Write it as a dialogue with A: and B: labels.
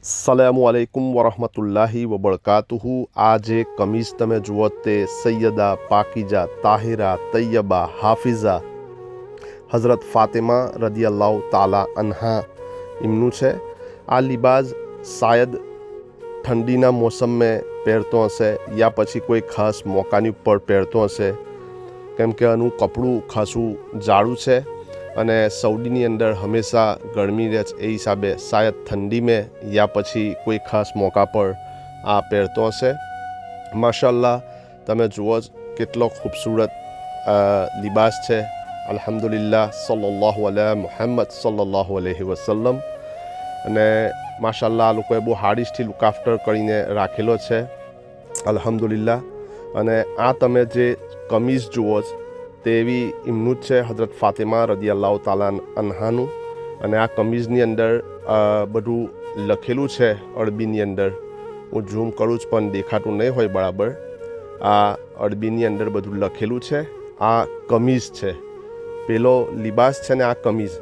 A: સલામુઅલૈકુમ વરહમતુલ્લાહિ વબરકાતુહુ। આ જે કમીઝ તમે જુઓ તે સૈયદા પાકીજા તાહિરા તૈયબા હાફિઝા હઝરત ફાતિમા રદિયલ્લાહુ તાલા અન્હા એમનું છે। આ લિબાસ શાયદ ઠંડીના મોસમમાં પહેરતો હશે યા પછી કોઈ ખાસ મોકાની ઉપર પહેરતો હશે, કેમ કે આનું કપડું ખાસું જાડું છે અને સઉદીની અંદર હંમેશા ગરમી રહે છે, એ હિસાબે શાયદ ઠંડી મેં યા પછી કોઈ ખાસ મોકા પર આ પહેરતો હશે। માશાઅલ્લાહ તમે જુઓ કેટલો ખૂબસૂરત લિબાસ છે। અલ્હમ્દુલિલ્લાહ સલ્લલ્લાહુ અલા મુહમ્મદ સલ્લલ્લાહુ અલૈહિ વસલ્લમ। અને માશાઅલ્લાહ આ લોકોએ બહુ હાર્ડિશથી લુક આફ્ટર કરીને રાખેલો છે, અલ્હમ્દુલિલ્લાહ। અને આ તમે જે કમીઝ જુઓ તેવી એમનું જ છે, હઝરત ફાતિમા રદિયલ્લાહુ તાલા અન્હાનું। અને આ કમીઝની અંદર બધું લખેલું છે અરબીની અંદર, હું ઝૂમ કરું છું પણ દેખાતું નહીં હોય બરાબર। આ અરબીની અંદર બધું લખેલું છે। આ કમીઝ છે, પેલો લિબાસ છે ને આ કમીઝ।